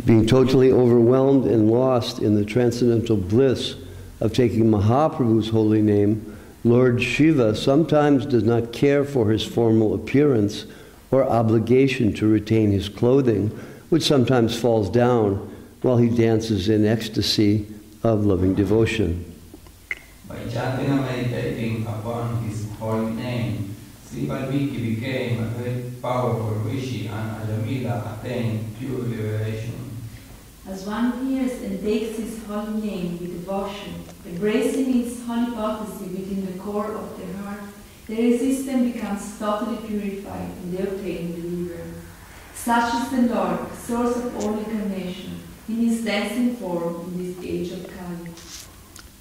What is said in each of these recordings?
Being totally overwhelmed and lost in the transcendental bliss of taking Mahaprabhu's holy name, Lord Shiva sometimes does not care for his formal appearance or obligation to retain his clothing, which sometimes falls down while he dances in ecstasy of loving devotion. By chanting and meditating upon his holy name, Sripad became a very powerful rishi and Ajamila attained pure liberation. As one hears and takes his holy name with devotion, embracing its holy potency within the core of their heart, their existence becomes totally purified and they obtain deliverance. Such is the Lord, source of all incarnation, in his dancing form in this age of Kali.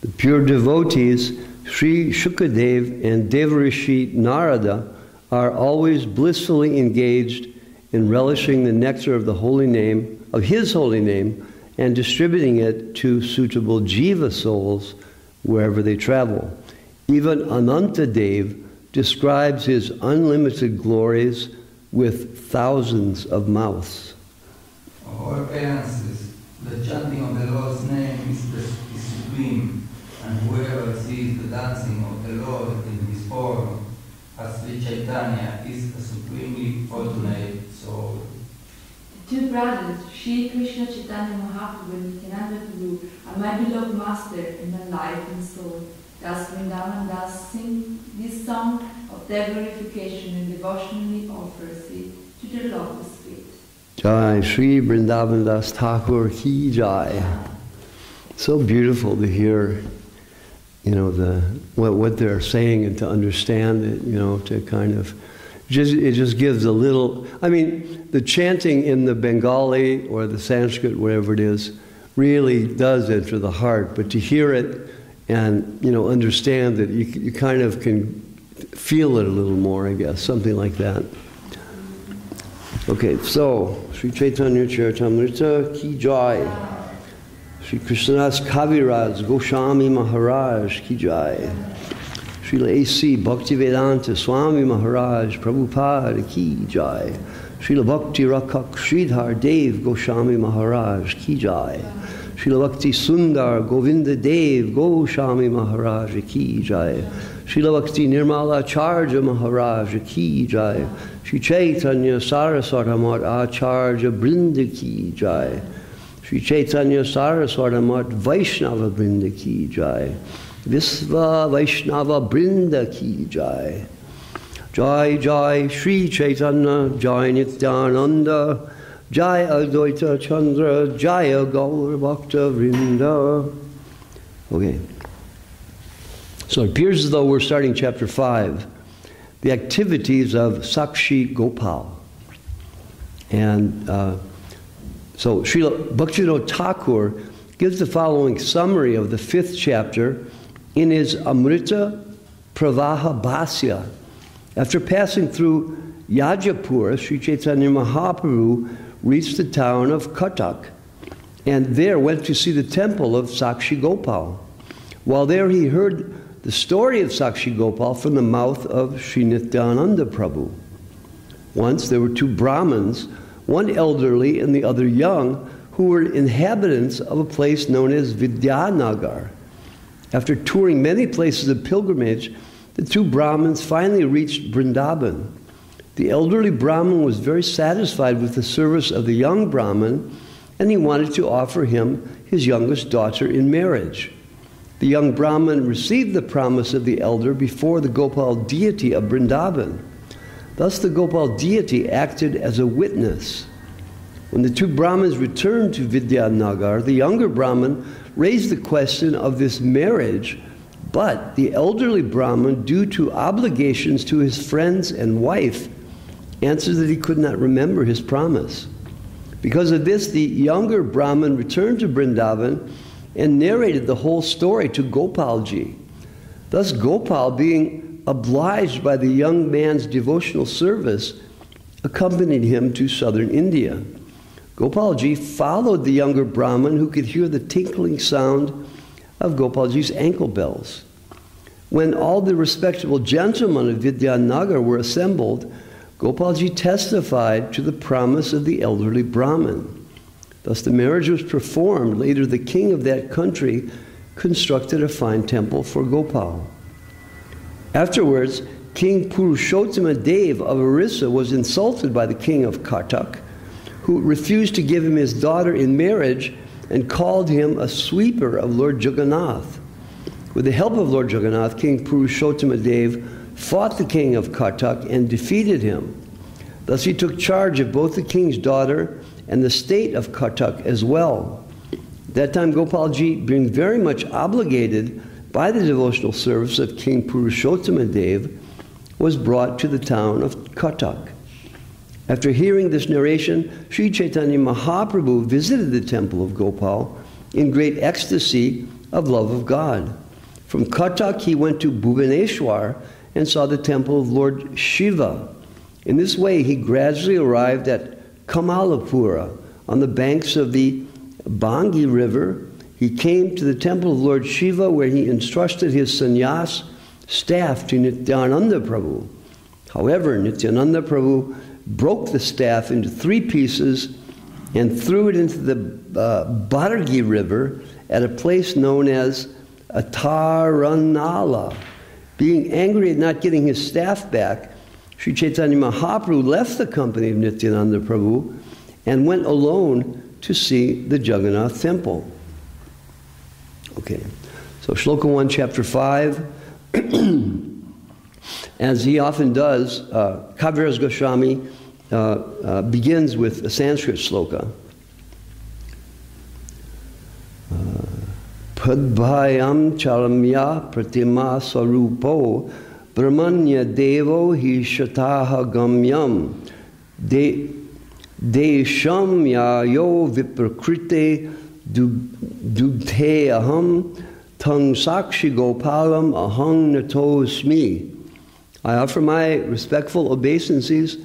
The pure devotees, Sri Shukadev and Devarishi Narada, are always blissfully engaged in relishing the nectar of the holy name, of his holy name, and distributing it to suitable jiva souls wherever they travel. Even Anantadev describes his unlimited glories with thousands of mouths. Of all appearances, the chanting of the Lord's name is supreme, and whoever sees the dancing of the Lord in his form, as Sri Chaitanya, is a supremely fortunate soul. The two brothers, Shri Krishna Chaitanya Mahaprabhu and Nityananda Prabhu, are my beloved master in my life and soul. Thus Vrindavan Das sing this song of their glorification and devotionally offers it to the lotus feet. Jai Shri Vrindavan Das Thakur Ki Jai. So beautiful to hear, you know, what they're saying and to understand it, you know, to kind of, it just gives a little, I mean, the chanting in the Bengali or the Sanskrit, whatever it is, really does enter the heart, but to hear it and, you know, understand it, you kind of can feel it a little more, I guess, something like that. Okay, so, Sri Chaitanya Charitamrita Ki Jai. Sri Krishnadas Kaviraj Goswami Maharaj Ki Jai. Srila A.C. Bhaktivedanta Swami Maharaj Prabhupada Ki Jai. Srila Bhakti Rakak Sridhar Dev Goswami Maharaj Ki Jai. Srila Bhakti Sundar Govinda Dev Goswami Maharaj Ki Jai. Srila Bhakti Nirmala Acharya Maharaj Ki Jai. Sri Chaitanya Saraswata Mat Acharya Brinda Ki Jai. Sri Chaitanya Saraswata Mat Vaishnava Brinda Ki Jai. Visva Vaishnava Brinda Ki Jai. Jai Jai Sri Chaitanya Jai Nityananda Jai Advaita Chandra Jaya Gaur Bhakta Vrinda. Okay. So it appears as though we're starting chapter 5, the activities of Sakshi Gopal. And so Srila Bhaktivinoda Thakur gives the following summary of the 5th chapter in his Amrita Pravaha Bhasya. After passing through Yajapur, Sri Chaitanya Mahaprabhu reached the town of Katak, and there went to see the temple of Sakshi Gopal. While there he heard the story of Sakshi Gopal from the mouth of Sri Nityananda Prabhu. Once there were 2 Brahmins, one elderly and the other young, who were inhabitants of a place known as Vidyanagar. After touring many places of pilgrimage, the 2 Brahmins finally reached Vrindavan. The elderly Brahmin was very satisfied with the service of the young Brahmin, and he wanted to offer him his youngest daughter in marriage. The young Brahmin received the promise of the elder before the Gopal deity of Vrindavan. Thus the Gopal deity acted as a witness. When the 2 Brahmins returned to Vidyanagar, the younger Brahmin raised the question of this marriage, but the elderly Brahmin, due to obligations to his friends and wife, answered that he could not remember his promise. Because of this, the younger Brahmin returned to Vrindavan and narrated the whole story to Gopalji. Thus Gopal, being obliged by the young man's devotional service, accompanied him to southern India. Gopalji followed the younger Brahmin, who could hear the tinkling sound of Gopalji's ankle bells. When all the respectable gentlemen of Vidyanagar were assembled, Gopalji testified to the promise of the elderly Brahmin. Thus the marriage was performed. Later the king of that country constructed a fine temple for Gopal. Afterwards, King Purushottama Dev of Orissa was insulted by the king of Kartak, who refused to give him his daughter in marriage and called him a sweeper of Lord Jagannath. With the help of Lord Jagannath, King Purushottama Dev fought the king of Kartak and defeated him. Thus he took charge of both the king's daughter and the state of Kartak as well. At that time, Gopalji, being very much obligated by the devotional service of King Purushottama Dev, was brought to the town of Kartak. After hearing this narration, Sri Chaitanya Mahaprabhu visited the temple of Gopal in great ecstasy of love of God. From Kartak, he went to Bhubaneswar and saw the temple of Lord Shiva. In this way, he gradually arrived at Kamalapura on the banks of the Bangi River. He came to the temple of Lord Shiva, where he entrusted his sannyas staff to Nityananda Prabhu. However, Nityananda Prabhu broke the staff into 3 pieces and threw it into the Bargi River at a place known as Ataranala. Being angry at not getting his staff back, Sri Chaitanya Mahaprabhu left the company of Nityananda Prabhu and went alone to see the Jagannath temple. Okay, so Shloka 1, Chapter 5. As he often does, Kaviraj Goswami begins with a Sanskrit shloka. Padbhayam chalamya pratima sarupo brahmanya devo hi shataha gamyam desham yayo viprakrite dugte aham tang sakshi gopalam ahang natosmi. I offer my respectful obeisances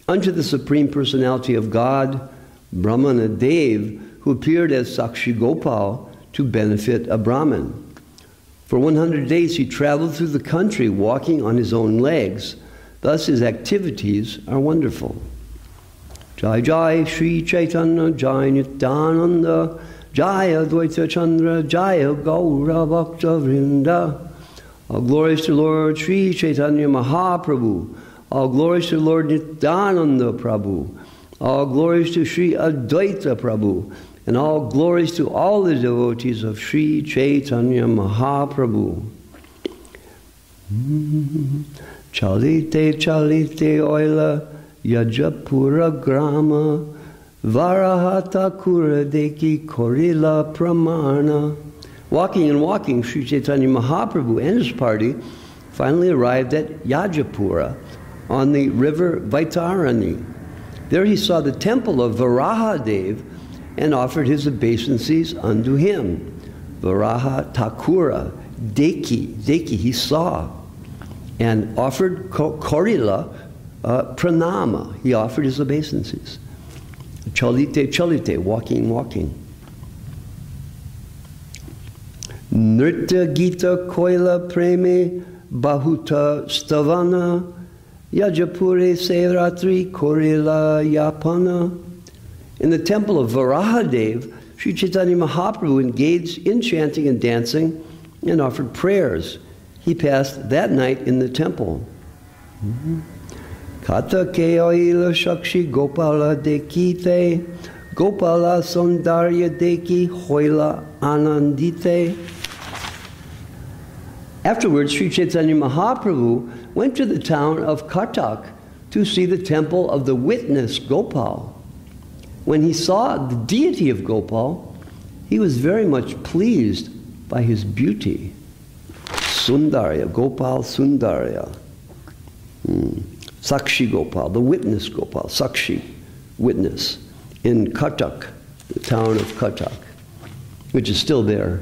unto the Supreme Personality of God, Brahmana Dev, who appeared as Sakshi Gopal to benefit a Brahmin. For 100 days he traveled through the country walking on his own legs. Thus his activities are wonderful. Jai Jai Sri Chaitanya Jai Nityananda Jai Advaita Chandra Jai Gaura Bhakta Vrinda. All glories to Lord Sri Chaitanya Mahaprabhu. All glories to Lord Nityananda Prabhu. All glories to Sri Advaita Prabhu. And all glories to all the devotees of Sri Chaitanya Mahaprabhu. Chalite chalite oila Yajapura grama Varahata kuradeki korila pramana. Walking and walking, Sri Chaitanya Mahaprabhu and his party finally arrived at Yajapura on the river Vaitarani. There he saw the temple of Viraha Dev and offered his obeisances unto him. Viraha Thakura, Deki, he saw, and offered Korila Pranama. He offered his obeisances. Chalite, walking. Nritya Gita Koila Preme Bahuta Stavana Yajapure Sevratri Korila Yapana. In the temple of Varahadev, Sri Chaitanya Mahaprabhu engaged in chanting and dancing and offered prayers. He passed that night in the temple. Kata Keoila Shakshi Gopala Dekite Gopala Sondarya Deki Hoila Anandite. Afterwards, Sri Chaitanya Mahaprabhu went to the town of Kartak to see the temple of the witness Gopal. When he saw the deity of Gopal, he was very much pleased by his beauty. Sundarya, Gopal Sundarya. Sakshi Gopal, the witness Gopal, Sakshi, witness, in Kartak, the town of Kartak, which is still there.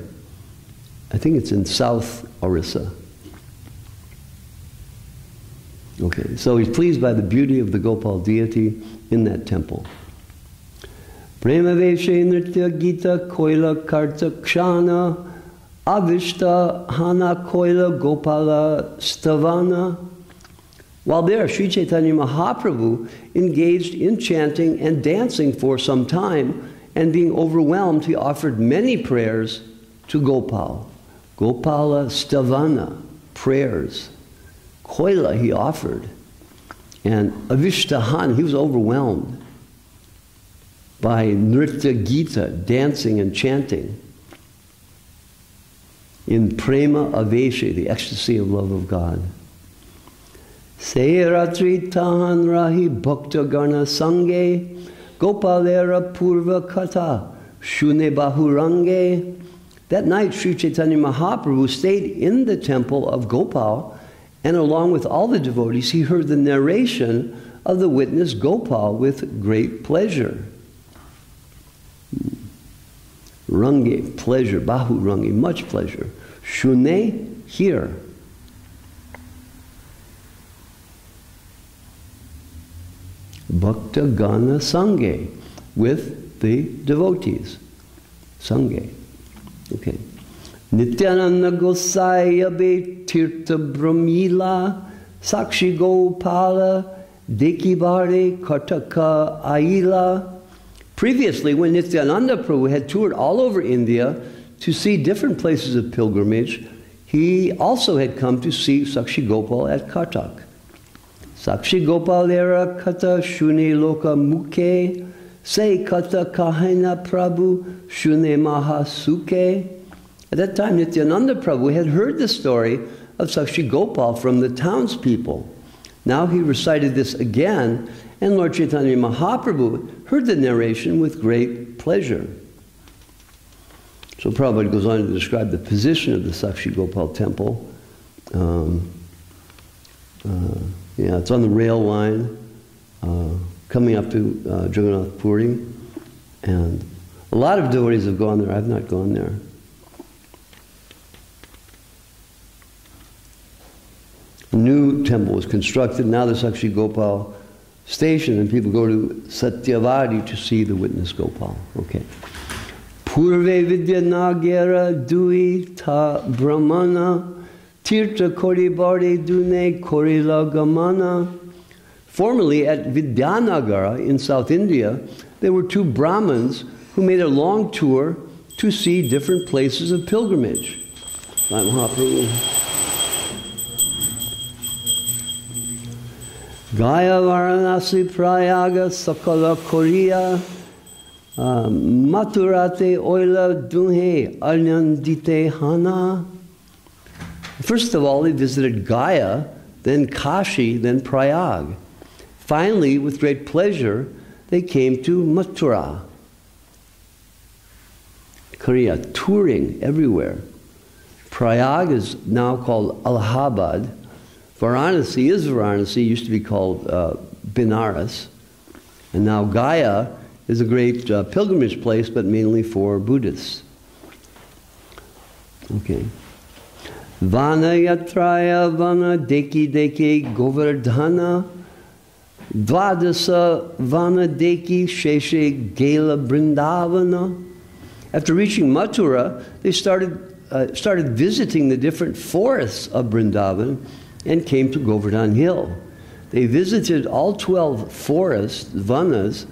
I think it's in South Orissa. Okay, so he's pleased by the beauty of the Gopal deity in that temple. Prema Veshe Nritya Gita Koila Karta Kshana Avishta Hana Koila Gopala Stavana. While there, Sri Chaitanya Mahaprabhu engaged in chanting and dancing for some time and being overwhelmed, he offered many prayers to Gopal. Gopala Stavana, prayers. Koila he offered. And Avishtahan, he was overwhelmed by Nritya Gita, dancing and chanting. In Prema Aveshe, the ecstasy of love of God. Seiratri Tahan Rahi Bhakta Gana Sange Gopalera Purva Kata Shune Bahurange. That night, Sri Chaitanya Mahaprabhu stayed in the temple of Gopal, and along with all the devotees, he heard the narration of the witness Gopal with great pleasure. Range, pleasure, Bahu Range, much pleasure. Shune, hear. Bhakta Gana Sange, with the devotees. Sange. Okay. Nityananda Gosaya Be Tirtha Brahmila Sakshi Gopala Dekibare Kartaka Aila. Previously, when Nityananda Prabhu had toured all over India to see different places of pilgrimage, he also had come to see Sakshi Gopal at Kartak. Sakshi Gopal era kata shune loka mukhe, se kata kahina Prabhu shune maha suke. At that time, Nityananda Prabhu had heard the story of Sakshi Gopal from the townspeople. Now he recited this again, and Lord Chaitanya Mahaprabhu heard the narration with great pleasure. So Prabhupada goes on to describe the position of the Sakshi Gopal temple. Yeah, it's on the rail line coming up to Jagannath Puri, and a lot of devotees have gone there. I've not gone there. A new temple was constructed. Now there's Sakshi Gopal station, and people go to Satyavadi to see the witness Gopal. Okay. Purve Vidya Nagara Dui Ta Brahmana Tirtha Kori Bari Dune Korila Gamana. Formerly at Vidyanagara in South India, there were two Brahmins who made a long tour to see different places of pilgrimage. Mahaprabhu. Gaya Varanasi Prayaga Sakala Korea Maturate Oila Dunhe Aryandite Hana. First of all, they visited Gaya, then Kashi, then Prayag. Finally, with great pleasure, they came to Mathura, Korea, touring everywhere. Prayag is now called Allahabad. Varanasi is Varanasi, used to be called Benares. And now Gaya is a great pilgrimage place, but mainly for Buddhists. Okay. Vana Yatraya Vana Deki Deki Govardhana Dvadasa Vana Deki Sheshe Gela Brindavana. After reaching Mathura, they started visiting the different forests of Vrindavan and came to Govardhan Hill. They visited all 12 forests, vanas,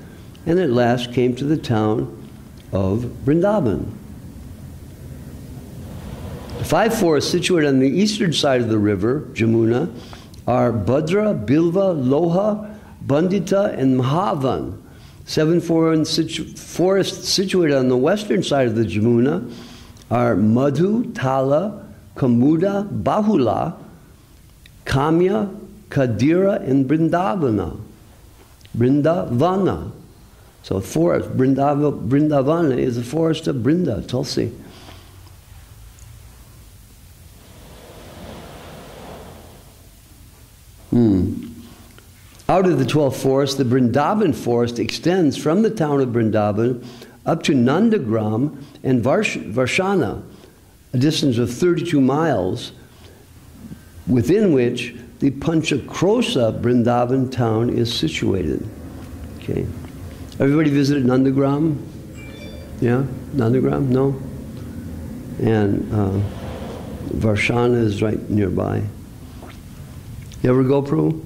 and at last came to the town of Vrindavan. The 5 forests situated on the eastern side of the river, Jamuna, are Bhadra, Bilva, Loha, Bandita, and Mahavan. 7 forests situated on the western side of the Jamuna are Madhu, Tala, Kamuda, Bahula, Kamya, Kadira, and Brindavana. Brindavana. So forest, Brindavana is the forest of Brinda, Tulsi. Out of the 12 forests, the Vrindavan forest extends from the town of Vrindavan up to Nandagram and Varshana, a distance of 32 miles, within which the Panchakrosa Vrindavan town is situated. Okay. Everybody visited Nandagram? Yeah? Nandagram? No? And Varshana is right nearby. You ever go, Prabhu?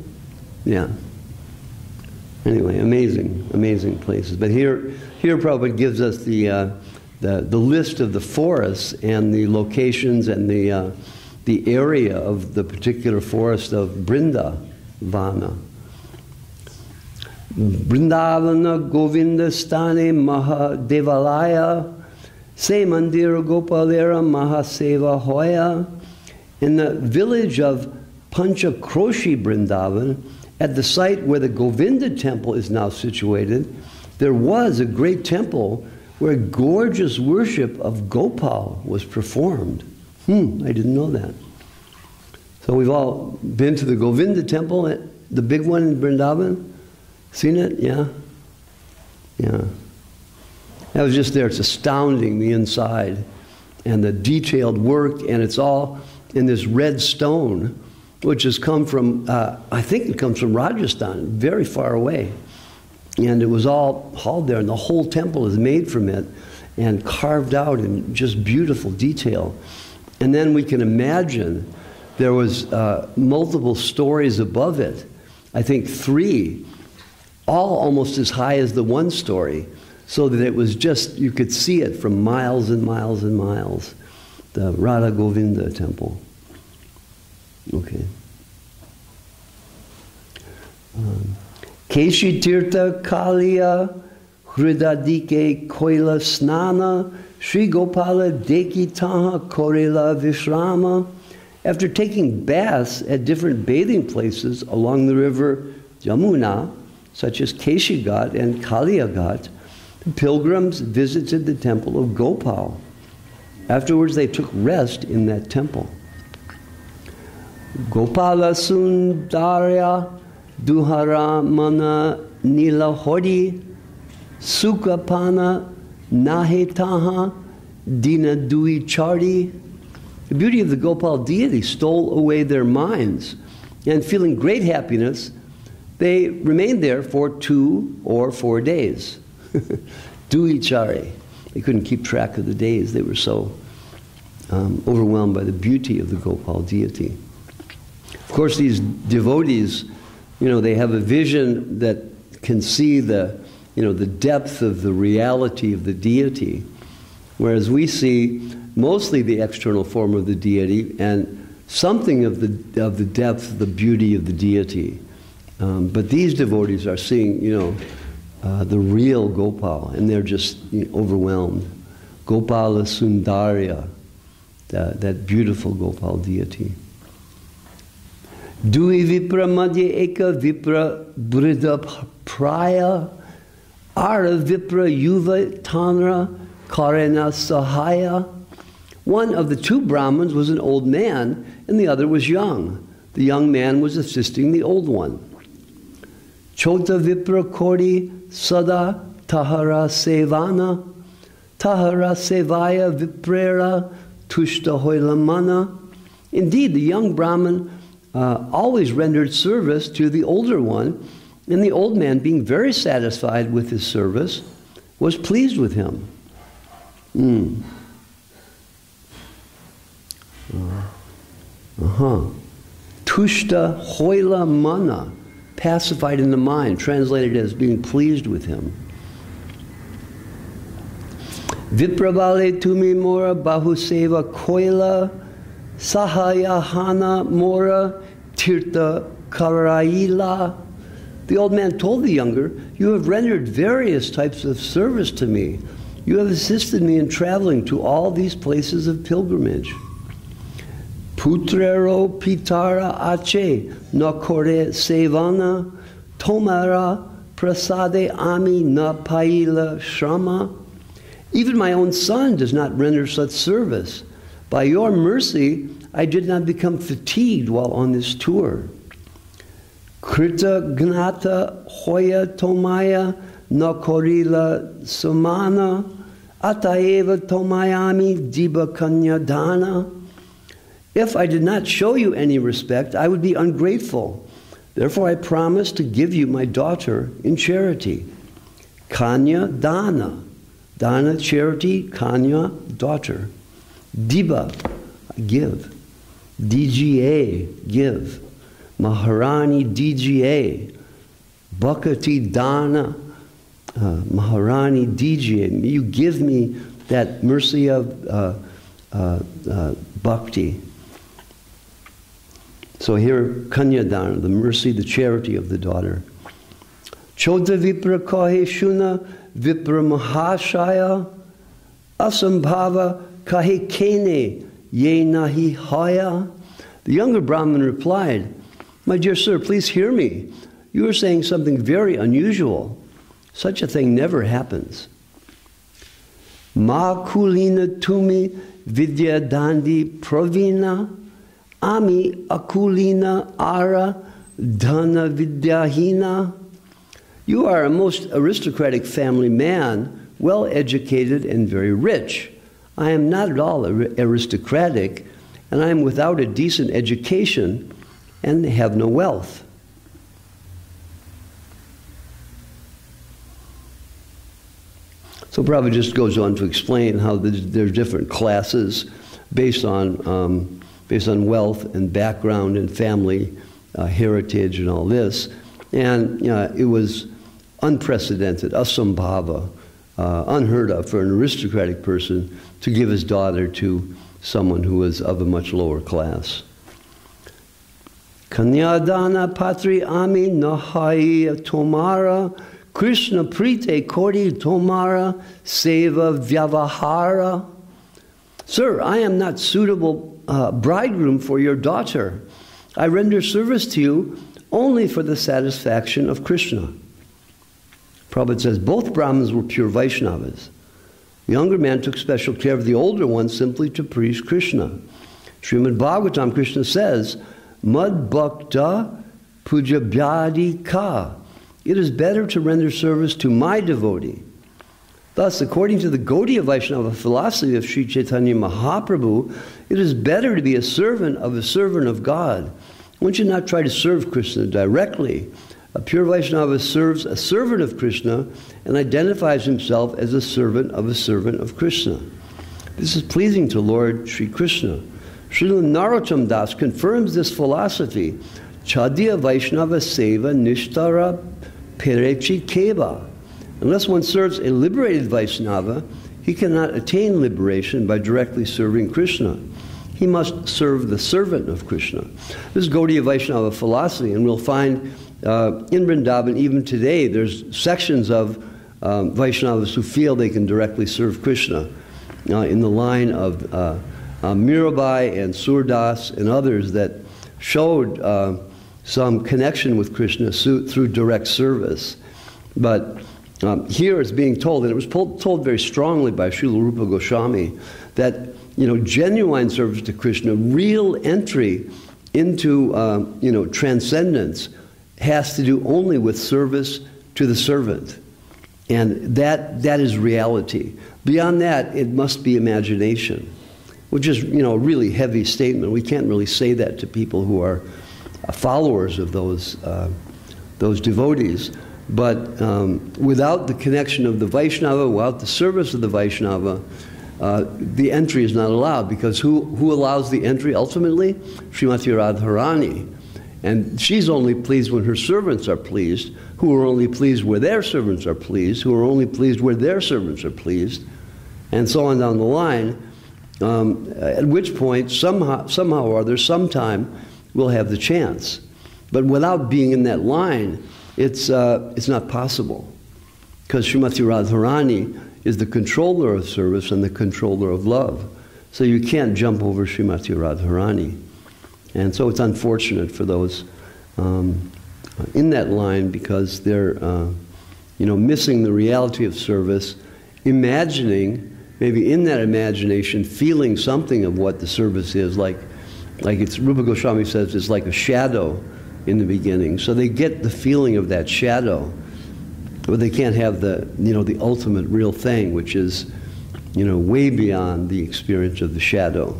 Yeah. Anyway, amazing, amazing places. But here Prabhupada gives us the list of the forests and the locations and the area of the particular forest of Vrindavana. Vrindavana Govinda Stane Mahadevalaya Se Mandira Gopalera Mahaseva Hoya. In the village of Panchakroshi Vrindavan, at the site where the Govinda temple is now situated, there was a great temple where gorgeous worship of Gopal was performed. I didn't know that. So we've all been to the Govinda temple, the big one in Vrindavan. Seen it? Yeah? Yeah. I was just there. It's astounding, the inside and the detailed work, and it's all in this red stone, which has come from, I think it comes from Rajasthan, very far away. And it was all hauled there, and the whole temple is made from it and carved out in just beautiful detail. And then we can imagine there was multiple stories above it. I think 3, all almost as high as the one story, so that it was just, you could see it from miles and miles and miles. The Radha Govinda temple. Okay. Keshi Tirtha Kaliya Hridadike Koila Snana Sri Gopala Deki Taha Korela Vishrama. After taking baths at different bathing places along the river Jamuna, such as Keshi Ghat and Kaliya Ghat, the pilgrims visited the temple of Gopal. Afterwards, they took rest in that temple. Gopala Sundarya Duhara Mana Nilahodi Sukapana Nahetaha Dina Dui Chardi. The beauty of the Gopal deity stole away their minds, and feeling great happiness, they remained there for 2 or 4 days. Dui Chari. They couldn't keep track of the days. They were so overwhelmed by the beauty of the Gopal deity. Of course, these devotees, they have a vision that can see the depth of the reality of the deity, whereas we see mostly the external form of the deity and something of the depth, the beauty of the deity. But these devotees are seeing, the real Gopal, and they're just overwhelmed. Gopala Sundarya, that beautiful Gopal deity. Dui Vipra Madhya Eka Vipra Brida Praya Ara Vipra Yuva Tanra Karena Sahaya. One of the 2 Brahmins was an old man, and the other was young. The young man was assisting the old one. Chota Vipra Kori Sada Tahara Sevana Tahara Sevaya Viprera Tushta Hoilamana. Indeed, the young Brahmin always rendered service to the older one, and the old man, being very satisfied with his service, was pleased with him. Tushta Hoila Mana, pacified in the mind, translated as being pleased with him. Vipravale Tumi Mora Bahuseva Koila Sahayahana Mora Tirtha Karaila. The old man told the younger, "You have rendered various types of service to me. You have assisted me in traveling to all these places of pilgrimage. Putrero Pitara Ache Nakore Sevana Tomara Prasade Ami Na Paila Shrama. Even my own son does not render such service. By your mercy, I did not become fatigued while on this tour. Krita Gnata Hoya Tomaya Nakorila Samana Ataeva Tomayami Diba Kanyadana. If I did not show you any respect, I would be ungrateful. Therefore I promise to give you my daughter in charity. Kanya Dana. Dana, charity, Kanya, daughter. Diba, give. DGA, give. Maharani DGA, Bhakti Dana, Maharani Dijiye. You give me that mercy of bhakti. So here, Kanyadana, the mercy, the charity of the daughter. Chodha Vipra Kahe Shuna Vipra Mahashaya Asambhava Kahe Kene Ye Nahi Haya. The younger Brahmin replied, "My dear sir, please hear me. You are saying something very unusual. Such a thing never happens. Ma kulina tumi vidya dandi pravina ami akulina ara dhana vidyahina." You are a most aristocratic family man, well educated and very rich. I am not at all aristocratic, and I am without a decent education and have no wealth. So Prabhupada just goes on to explain how there are different classes based on wealth and background and family heritage and all this. And it was unprecedented, asambhava, unheard of for an aristocratic person to give his daughter to someone who was of a much lower class. Kanyadana patri ami nahai tomara Krishna prite kori tomara seva vyavahara. Sir, I am not suitable bridegroom for your daughter. I render service to you only for the satisfaction of Krishna. Prabhupada says both Brahmins were pure Vaishnavas. The younger man took special care of the older one simply to please Krishna. Srimad Bhagavatam, Krishna says, Mad Bhakta Pujabhyadi Ka. It is better to render service to my devotee. Thus, according to the Gaudiya Vaishnava philosophy of Sri Chaitanya Mahaprabhu, it is better to be a servant of God. One should not try to serve Krishna directly. A pure Vaishnava serves a servant of Krishna and identifies himself as a servant of Krishna. This is pleasing to Lord Sri Krishna. Srila Narottam Das confirms this philosophy. Chadiya Vaishnava Seva Nishtara Perechi Keva. Unless one serves a liberated Vaishnava, he cannot attain liberation by directly serving Krishna. He must serve the servant of Krishna. This is Gaudiya Vaishnava philosophy, and we'll find in Vrindavan, even today, there's sections of Vaishnavas who feel they can directly serve Krishna. In the line of Mirabai and Surdas and others that showed some connection with Krishna through direct service. But here it's being told, and it was told very strongly by Srila Rupa Goswami, that genuine service to Krishna, real entry into transcendence, has to do only with service to the servant. And that is reality. Beyond that, it must be imagination, which is a really heavy statement. We can't really say that to people who are followers of those devotees. But without the connection of the Vaishnava, without the service of the Vaishnava, the entry is not allowed, because who allows the entry ultimately? Srimati Radharani. And she's only pleased when her servants are pleased, who are only pleased where their servants are pleased, who are only pleased where their servants are pleased, and so on down the line, at which point, somehow or other, sometime, we'll have the chance. But without being in that line, it's not possible, because Srimati Radharani is the controller of service and the controller of love. So you can't jump over Srimati Radharani. And so it's unfortunate for those in that line, because they're missing the reality of service, imagining, maybe in that imagination, feeling something of what the service is, like it's, Rupa Goswami says, it's like a shadow in the beginning. So they get the feeling of that shadow, but they can't have the ultimate real thing, which is way beyond the experience of the shadow.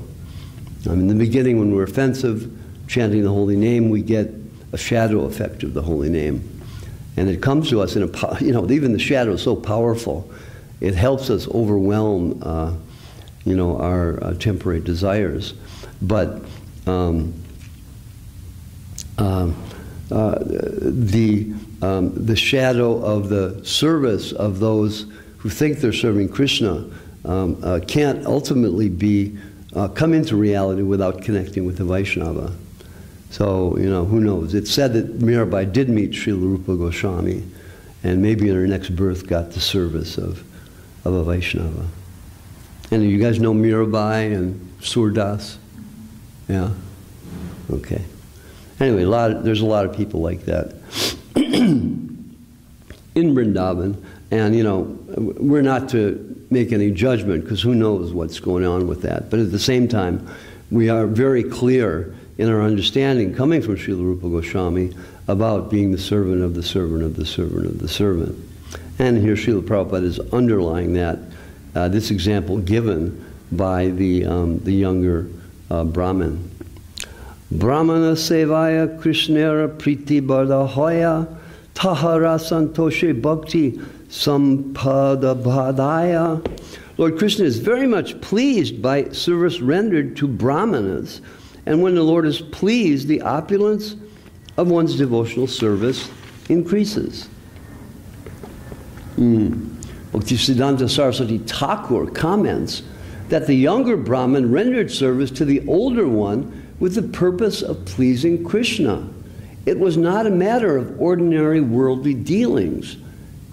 In the beginning, when we're offensive, chanting the holy name, we get a shadow effect of the holy name. And it comes to us in even the shadow is so powerful, it helps us overwhelm, our temporary desires. But the the shadow of the service of those who think they're serving Krishna can't ultimately come into reality without connecting with the Vaishnava. So, you know, who knows? It's said that Mirabai did meet Srila Rupa Goswami, and maybe in her next birth got the service of a Vaishnava. And you guys know Mirabai and Surdas? Yeah? Okay. Anyway, there's a lot of people like that in Vrindavan. And, you know, we're not to make any judgment, because who knows what's going on with that. But at the same time, we are very clear in our understanding, coming from Srila Rupa Goswami, about being the servant of the servant of the servant of the servant. And here Srila Prabhupada is underlying that, this example given by the younger Brahmin. Brahmana sevaya krishnera priti bardhahoya tahara santoshe bhakti sampada bhadaya. Lord Krishna is very much pleased by service rendered to Brahmanas. And when the Lord is pleased, the opulence of one's devotional service increases. Bhaktisiddhanta Saraswati Thakur comments that the younger Brahmin rendered service to the older one with the purpose of pleasing Krishna. It was not a matter of ordinary worldly dealings.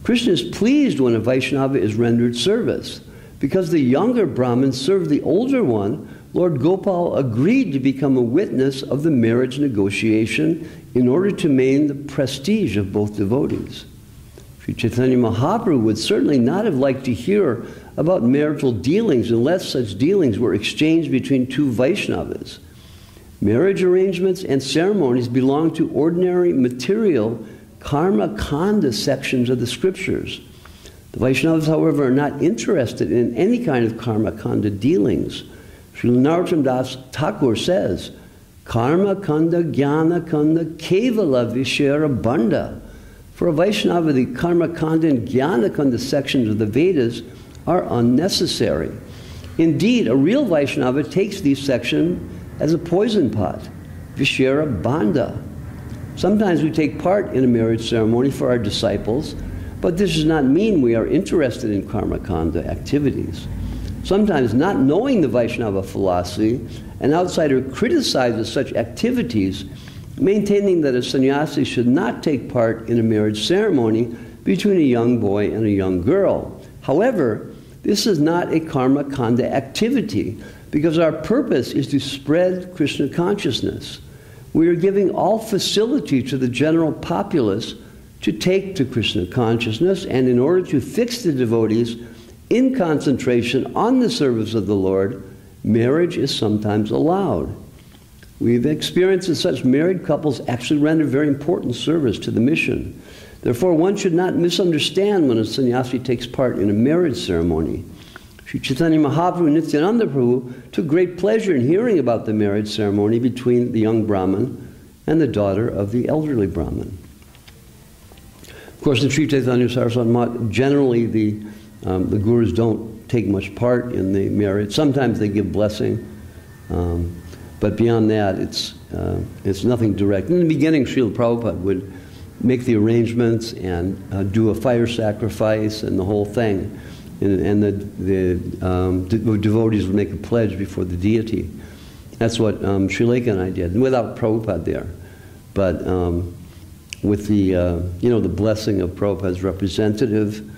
Krishna is pleased when a Vaishnava is rendered service. Because the younger Brahmin served the older one, Lord Gopal agreed to become a witness of the marriage negotiation in order to maintain the prestige of both devotees. Sri Chaitanya Mahaprabhu would certainly not have liked to hear about marital dealings unless such dealings were exchanged between two Vaishnavas. Marriage arrangements and ceremonies belong to ordinary material karma kanda sections of the scriptures. The Vaishnavas, however, are not interested in any kind of karma kanda dealings. Srila Narottam Das Thakur says, karma kanda jnana kanda kevala vishera banda. For a Vaishnava, the karma kanda and jnana kanda sections of the Vedas are unnecessary. Indeed, a real Vaishnava takes these sections as a poison pot, vishera banda. Sometimes we take part in a marriage ceremony for our disciples, but this does not mean we are interested in karma kanda activities. Sometimes, not knowing the Vaishnava philosophy, an outsider criticizes such activities, maintaining that a sannyasi should not take part in a marriage ceremony between a young boy and a young girl. However, this is not a karma kanda activity, because our purpose is to spread Krishna consciousness. We are giving all facility to the general populace to take to Krishna consciousness, and in order to fix the devotees in concentration on the service of the Lord, marriage is sometimes allowed. We've experienced that such married couples actually render very important service to the mission. Therefore, one should not misunderstand when a sannyasi takes part in a marriage ceremony. Sri Chaitanya Mahaprabhu and Nityananda Prabhu took great pleasure in hearing about the marriage ceremony between the young Brahmin and the daughter of the elderly Brahmin. Of course, in Sri Chaitanya Saraswati Math, generally the gurus don't take much part in the marriage. Sometimes they give blessing, but beyond that, it's nothing direct. In the beginning, Srila Prabhupada would make the arrangements and do a fire sacrifice and the whole thing. And the devotees would make a pledge before the deity. That's what Sri Leka and I did, without Prabhupada there. But with the the blessing of Prabhupada's representative,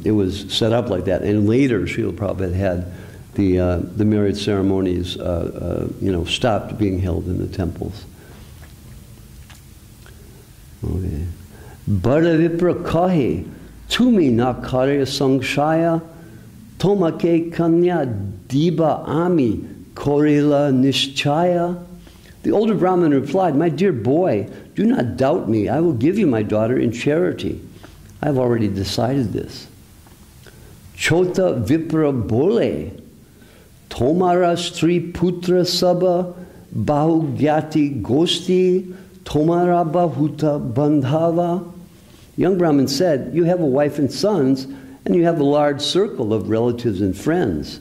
it was set up like that. And later, Srila Prabhupada had the marriage ceremonies stopped being held in the temples. Okay. Bada Vipra Kahi. Tumi na karya sangshaya, tomake kanya diba ami korila nishchaya. The older Brahmin replied, "My dear boy, do not doubt me. I will give you my daughter in charity. I have already decided this." Chota vipra bole, tomara stri putra saba, bahu gyati gosti, tomara bahuta bandhava. Young Brahmin said, "You have a wife and sons, and you have a large circle of relatives and friends.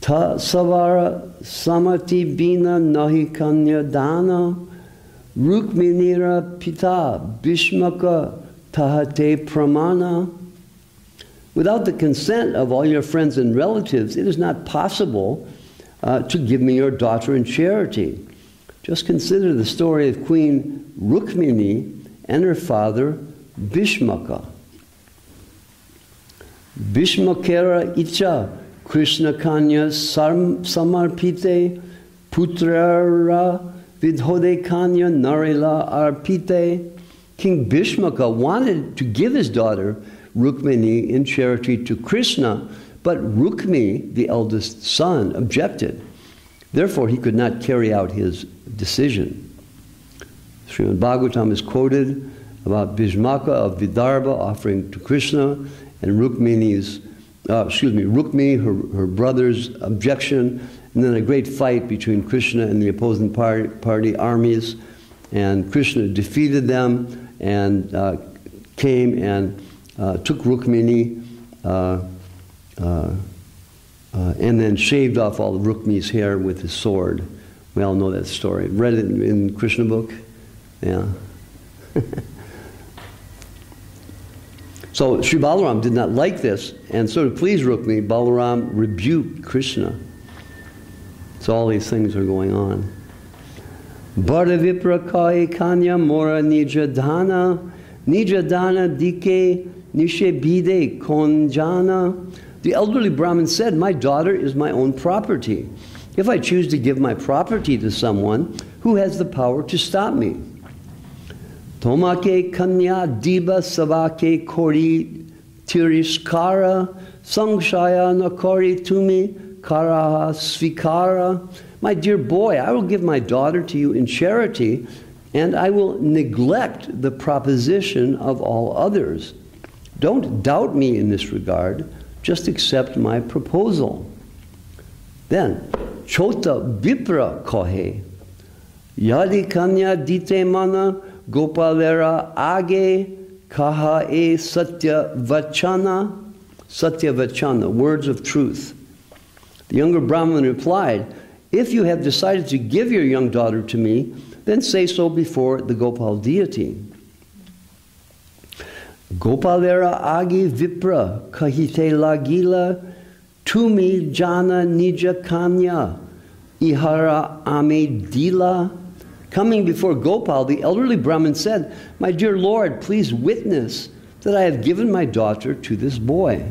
Ta savara samati bina nahi kanya dana, Rukminira pita Bhishmaka tahate pramana. Without the consent of all your friends and relatives, it is not possible to give me your daughter in charity. Just consider the story of Queen Rukmini and her father Bhishmaka. Bhishmakera icha Krishna kanya samarpite putrara vidhode kanya narila arpite. King Bhishmaka wanted to give his daughter Rukmini in charity to Krishna, but Rukmi, the eldest son, objected. Therefore, he could not carry out his decision. Srimad Bhagavatam is quoted about Bhishmaka of Vidarbha offering to Krishna, and Rukmi, her brother's objection, and then a great fight between Krishna and the opposing party armies, and Krishna defeated them and came and took Rukmini and then shaved off all of Rukmi's hair with his sword. We all know that story. Read it in Krishna book? Yeah. So Sri Balaram did not like this, and so to please Rukmi, Balaram rebuked Krishna. So all these things are going on. Bharta Vipra kai kanya mora nijadhana dike nishebide konjana. The elderly Brahmin said, my daughter is my own property. If I choose to give my property to someone, who has the power to stop me? Tomake kanya diba savake kori tiriskara sangshaya nakori tumi karaha svikara. My dear boy, I will give my daughter to you in charity, and I will neglect the proposition of all others. Don't doubt me in this regard. Just accept my proposal. Then, Chota Vipra kohe, Yadi kanya dite mana gopalera age kaha e satya vachana, words of truth. The younger Brahmin replied, if you have decided to give your young daughter to me, then say so before the Gopal deity. Gopalera agi vipra kahite lagila tumi jana nija kanya ihara ame dila. Coming before Gopal, the elderly Brahmin said, my dear Lord, please witness that I have given my daughter to this boy.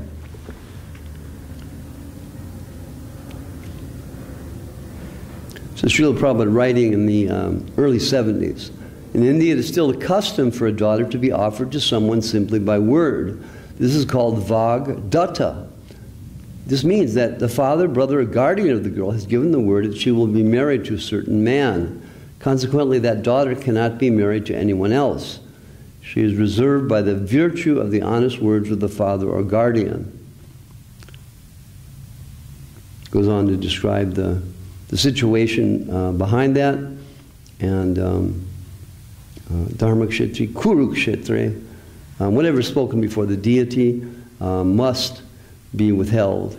So Srila Prabhupada writing in the early 70s. In India, it is still a custom for a daughter to be offered to someone simply by word. This is called Vag Datta. This means that the father, brother, or guardian of the girl has given the word that she will be married to a certain man. Consequently, that daughter cannot be married to anyone else. She is reserved by the virtue of the honest words of the father or guardian. Goes on to describe the situation behind that, and Dharma Kshetri, Kuru Kshetre, whatever is spoken before the deity must be withheld.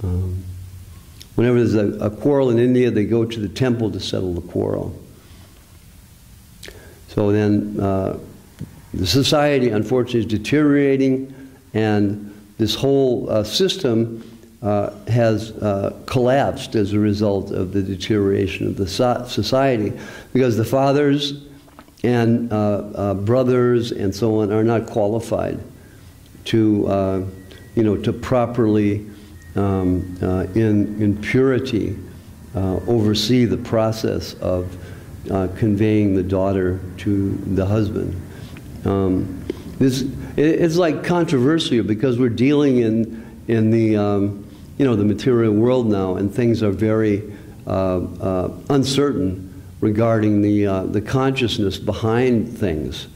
Whenever there's a quarrel in India, they go to the temple to settle the quarrel. So then the society, unfortunately, is deteriorating, and this whole system has collapsed as a result of the deterioration of the society, because the fathers and brothers and so on are not qualified to, to properly, in purity, oversee the process of conveying the daughter to the husband. It's like controversial because we're dealing in the the material world now, and things are very uncertain regarding the consciousness behind things.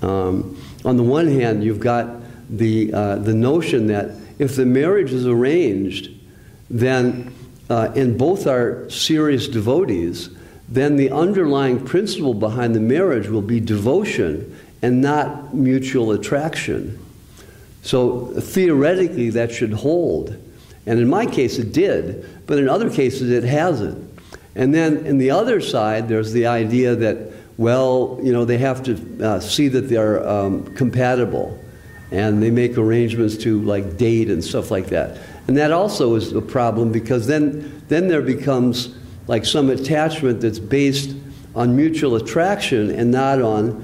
On the one hand, you've got the notion that if the marriage is arranged, then and both are serious devotees, then the underlying principle behind the marriage will be devotion and not mutual attraction. So theoretically, that should hold. And in my case, it did, but in other cases, it hasn't. And then in the other side, there's the idea that, well, you know, they have to see that they're compatible, and they make arrangements to like date and stuff like that. And that also is a problem, because then there becomes like some attachment that's based on mutual attraction and not on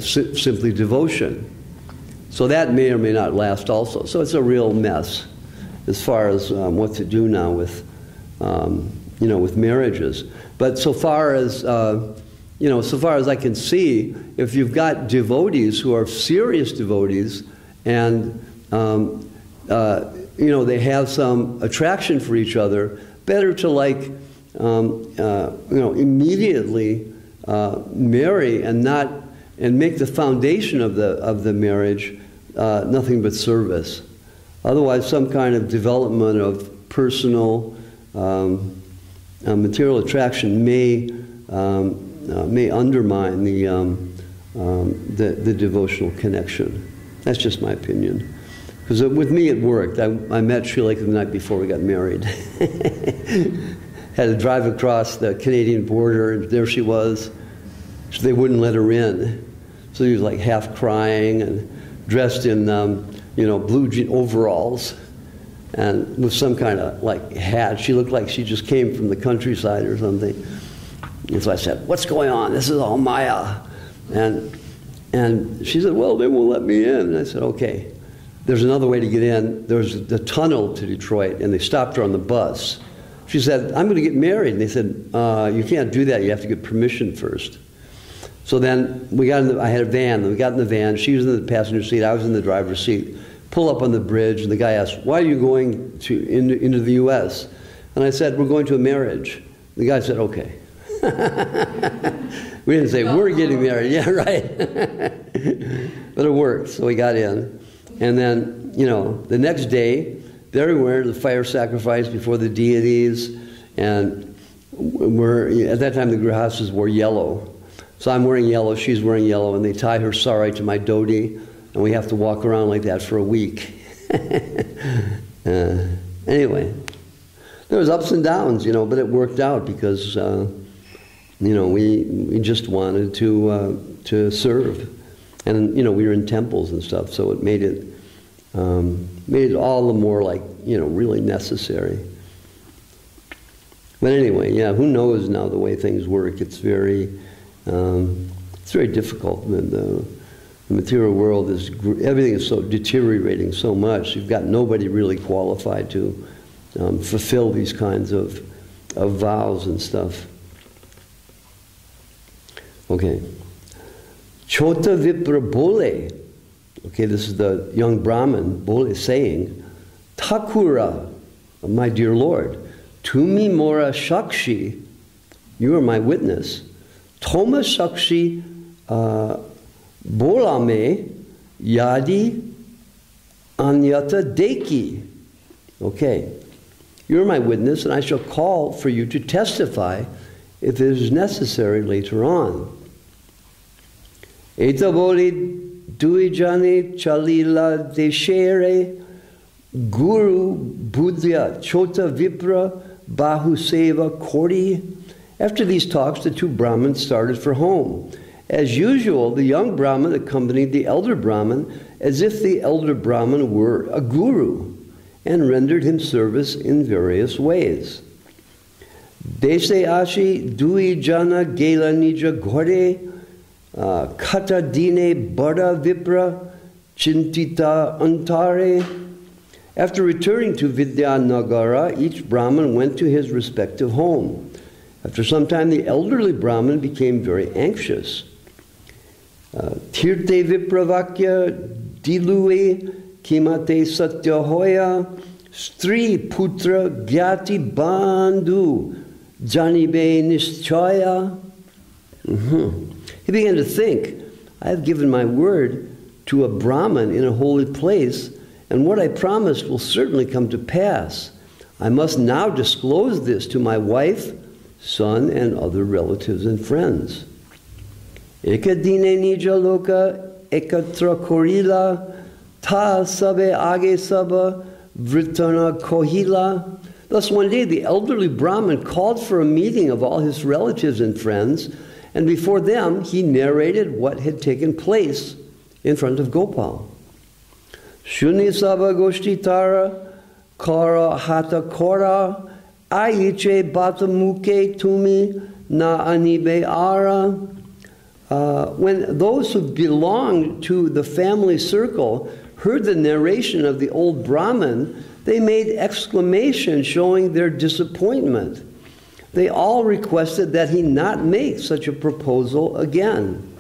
simply devotion. So that may or may not last also. So it's a real mess as far as what to do now with, you know, with marriages. But so far as, you know, so far as I can see, if you've got devotees who are serious devotees and, you know, they have some attraction for each other, better to like, you know, immediately marry and make the foundation of the marriage nothing but service. Otherwise, some kind of development of personal material attraction may undermine the devotional connection. That's just my opinion. Because with me it worked. I met Sri Lanka the night before we got married. Had to drive across the Canadian border, and there she was. So they wouldn't let her in. So she was like half crying and dressed in, you know, blue jean overalls and with some kind of like hat. She looked like she just came from the countryside or something. And so I said, "What's going on? This is all Maya." And she said, "Well, they won't let me in." And I said, "Okay, there's another way to get in. There's the tunnel to Detroit." And they stopped her on the bus. She said, "I'm going to get married." And they said, "You can't do that. You have to get permission first." So then we got in I had a van. We got in the van. She was in the passenger seat. I was in the driver's seat. Pull up on the bridge, and the guy asked, "Why are you going into the U.S.?" And I said, "We're going to a marriage." The guy said, "Okay." We didn't say, "We're getting married." Yeah, right. But it worked, so we got in. And then, you know, the next day, there we were, the fire sacrifice before the deities, and at that time the grihastas wore yellow. So I'm wearing yellow, she's wearing yellow, and they tie her sari to my dhoti, and we have to walk around like that for a week. Anyway, there was ups and downs, you know, but it worked out because, you know, we just wanted to serve. And, you know, we were in temples and stuff, so it made it all the more like, you know, really necessary. But anyway, yeah, who knows now the way things work? It's very difficult. The material world is, everything is so deteriorating so much. You've got nobody really qualified to fulfill these kinds of vows and stuff. Okay. Chota Vipra Bole. Okay, this is the young Brahmin, Bole, saying, "Thakura, my dear Lord, Tumi Mora Shakshi, you are my witness. Toma Shakshi Bolame Yadi Anyata Deki." Okay, you are my witness, and I shall call for you to testify if it is necessary later on. Etaboli Duijani Chalila Deshere Guru Buddhya Chota Vipra Bahuseva Kordi. After these talks, the two Brahmins started for home. As usual, the young Brahmin accompanied the elder Brahmin as if the elder Brahmin were a guru and rendered him service in various ways. Dese ashi dui jana gela nija gore kata dine bada vipra chintita antare. After returning to Vidyanagara, each Brahmin went to his respective home. After some time, the elderly Brahmin became very anxious. Tirte vipravakya dilue kimate satyahoya stri putra gyati bandhu janibe nischaya. He began to think, I have given my word to a Brahmin in a holy place, and what I promised will certainly come to pass. I must now disclose this to my wife, son, and other relatives and friends. Ekadine nija loka ekatra korila ta sabe age saba vritana kohila. Thus one day the elderly Brahmin called for a meeting of all his relatives and friends, And before them, he narrated what had taken place in front of Gopal. Shuni Saba Goshtitara Kara Hata Kora Aiche Batamuke Tumi Na Anibe Ara. When those who belonged to the family circle heard the narration of the old Brahmin, they made exclamations showing their disappointment. They all requested that he not make such a proposal again.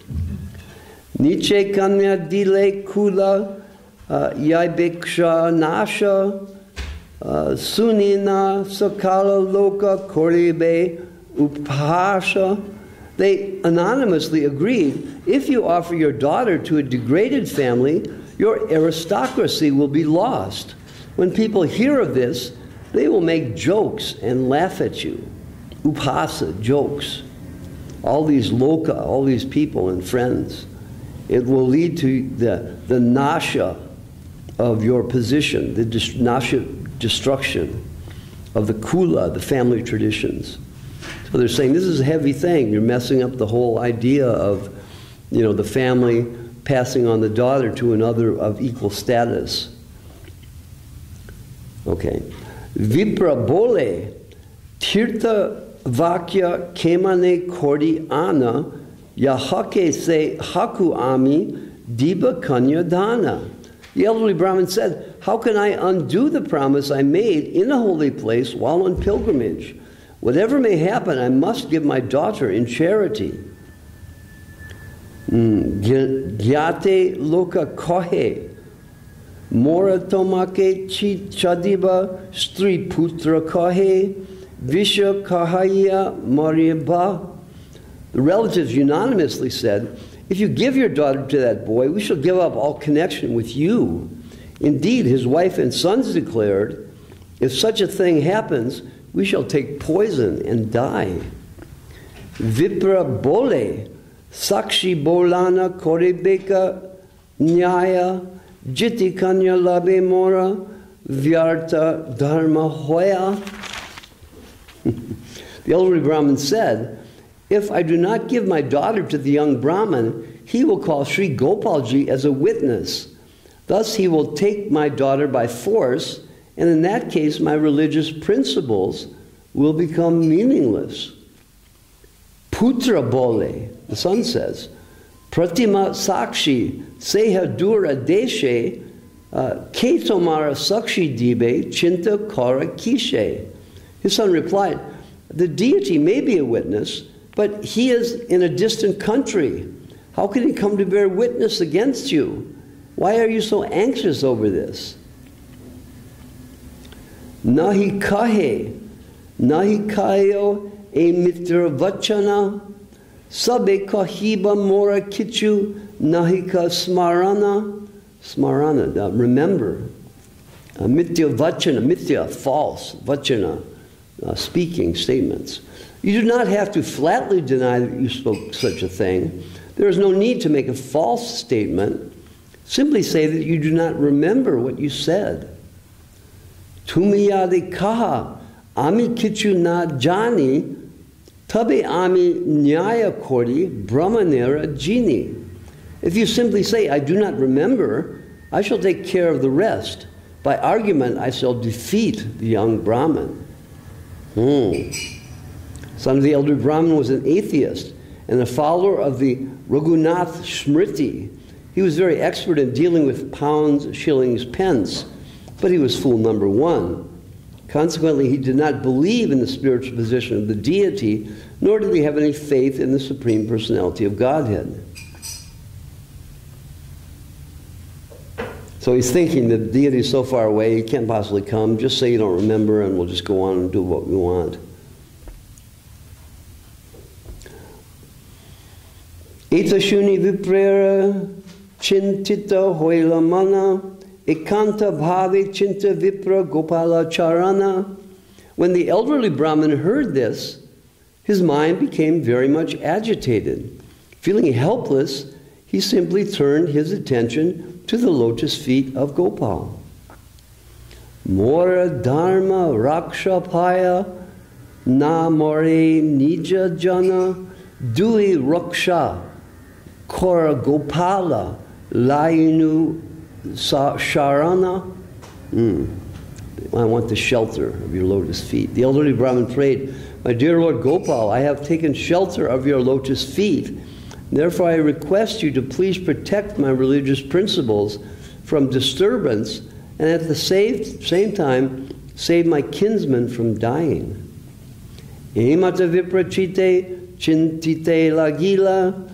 Niche kanya dile kula yaibiksha nasha sunina sakala loka koribe upasha. They anonymously agreed, if you offer your daughter to a degraded family, your aristocracy will be lost. When people hear of this, they will make jokes and laugh at you. Upasa, jokes. All these loka, all these people and friends. It will lead to the nasha of your position, the nasha, destruction of the kula, the family traditions. So they're saying this is a heavy thing. You're messing up the whole idea of, the family passing on the daughter to another of equal status. Okay. Vipra bole tirtha vakya kemane kordi ana yahake se haku ami diba kanya dana. The elderly Brahmin said, how can I undo the promise I made in a holy place while on pilgrimage? Whatever may happen, I must give my daughter in charity. Gyate loka kohe mora tomake chadiba stri putra kohe visha kahaya mariba. The relatives unanimously said, if you give your daughter to that boy, we shall give up all connection with you. Indeed, his wife and sons declared, if such a thing happens, we shall take poison and die. Vipra bole, sakshi bolana korebeka nyaya, jiti kanya labe mora, vyarta dharma hoya. The elderly Brahmin said, if I do not give my daughter to the young Brahmin, he will call Sri Gopalji as a witness. Thus he will take my daughter by force, and in that case my religious principles will become meaningless. Putra bole, the son says, pratima sakshi seha dura deshe ketomara sakshi dibe chinta kara kishe. His son replied, the deity may be a witness, but he is in a distant country. How can he come to bear witness against you? Why are you so anxious over this? Nahi kahe, nahi kayo e mitra vachana, sabe kahiba mora kichu, nahi ka smarana. Smarana, remember. Mithya vachana, mithya, false, vachana, speaking statements. You do not have to flatly deny that you spoke such a thing. There is no need to make a false statement. Simply say that you do not remember what you said. Tumiyade kaha ami kichu na jani tabe ami nyaya kori brahmanera jini. If you simply say, I do not remember, I shall take care of the rest. By argument, I shall defeat the young Brahmin. Son of the elder Brahmin was an atheist and a follower of the Raghunath Smriti. He was very expert in dealing with pounds, shillings, pence, but he was fool number one. Consequently, he did not believe in the spiritual position of the deity, nor did he have any faith in the Supreme Personality of Godhead. So he's thinking the deity is so far away, he can't possibly come. Just say you don't remember and we'll just go on and do what we want. Itashuni viprera chintita hoilamana ekanta bhavi chinta vipra gopala charana. When the elderly Brahmin heard this, his mind became very much agitated. Feeling helpless, he simply turned his attention to the lotus feet of Gopal. Mora dharma rakshapaya na more nija jana Dui Raksha Kora Gopala Layinu Sharana. I want the shelter of your lotus feet. The elderly Brahmin prayed, my dear Lord Gopal, I have taken shelter of your lotus feet. Therefore I request you to please protect my religious principles from disturbance and at the same time save my kinsman from dying. Emata viprachite chintite lagila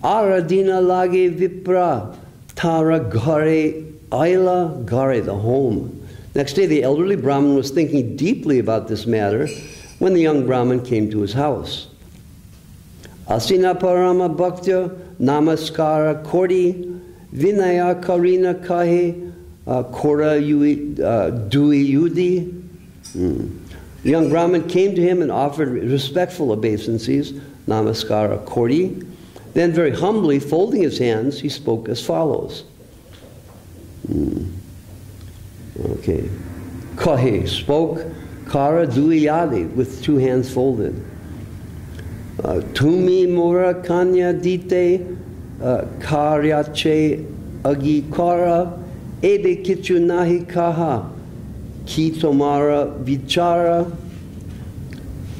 aradina lage vipra tara gare aila gare, the home. Next day the elderly Brahmin was thinking deeply about this matter when the young Brahmin came to his house. Asina parama bhaktya namaskara kordi vinaya karina kahe kora dui yudi. The young Brahmin came to him and offered respectful obeisances, namaskara kordi. Then very humbly, folding his hands, he spoke as follows. Okay. Kahe spoke, kara dui yadi, with two hands folded. Tumi mora kanya dite karyache agi kara ebe kichu nahi kaha ki tomara vichara.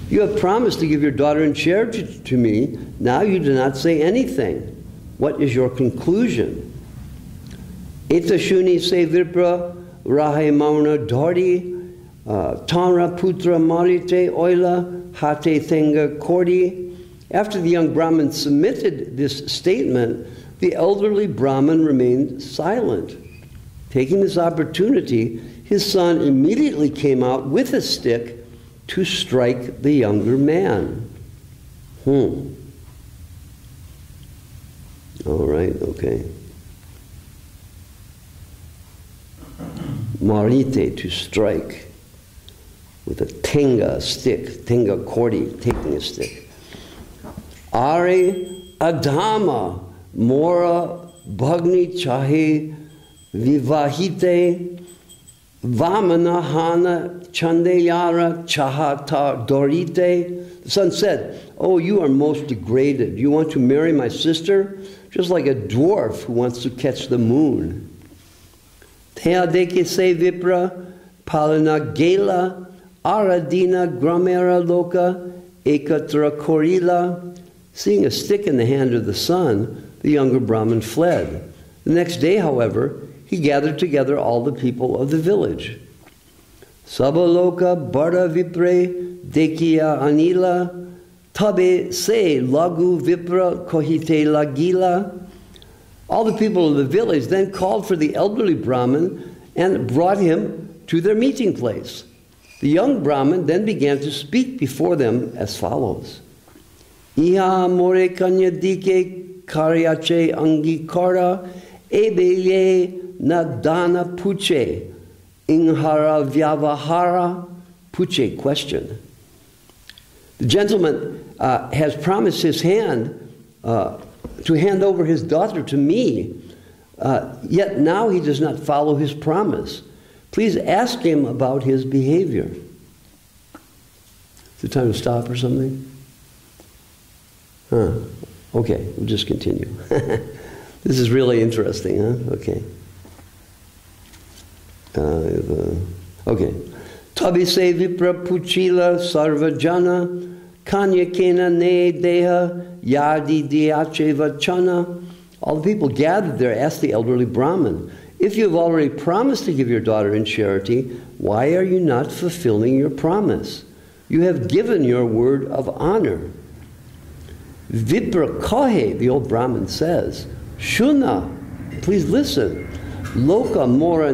You have promised to give your daughter in charity to me. Now you do not say anything. What is your conclusion? Itashuni se vipra rahe mauna dhari tanra putra marite oila hate thenga kordi. After the young Brahmin submitted this statement, the elderly Brahmin remained silent. Taking this opportunity, his son immediately came out with a stick to strike the younger man. All right, okay. Marite, to strike, with a tenga stick, tenga kordi, taking a stick. Are adhama mora bhagni chahe vivahite vamana hana chandeyara chahata dorite. The son said, oh, you are most degraded. You want to marry my sister? Just like a dwarf who wants to catch the moon. Theadeke se vipra palana gela aradina gramera loka ekatra korila. Seeing a stick in the hand of the son, the younger Brahmin fled. The next day, however, he gathered together all the people of the village. Sabaloka bara vipre dekiya anila tabe se lagu vipra kohite lagila. All the people of the village then called for the elderly Brahmin and brought him to their meeting place. The young Brahmin then began to speak before them as follows. Iha more kanya dike karyache angikara ebeye nadana puche inhara vyavahara puche. Question. The gentleman has promised his hand to hand over his daughter to me, yet now he does not follow his promise. Please ask him about his behavior. Is it time to stop or something? Okay, we'll just continue. This is really interesting, huh? Okay. Okay. Tabi se vipra puchila sarvajana kanya kena ne deha yadi diache vachana. All the people gathered there asked the elderly Brahmin, if you have already promised to give your daughter in charity, why are you not fulfilling your promise? You have given your word of honor. Vipra kahe, the old Brahmin says, Shuna, please listen. Loka mora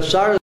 Sarada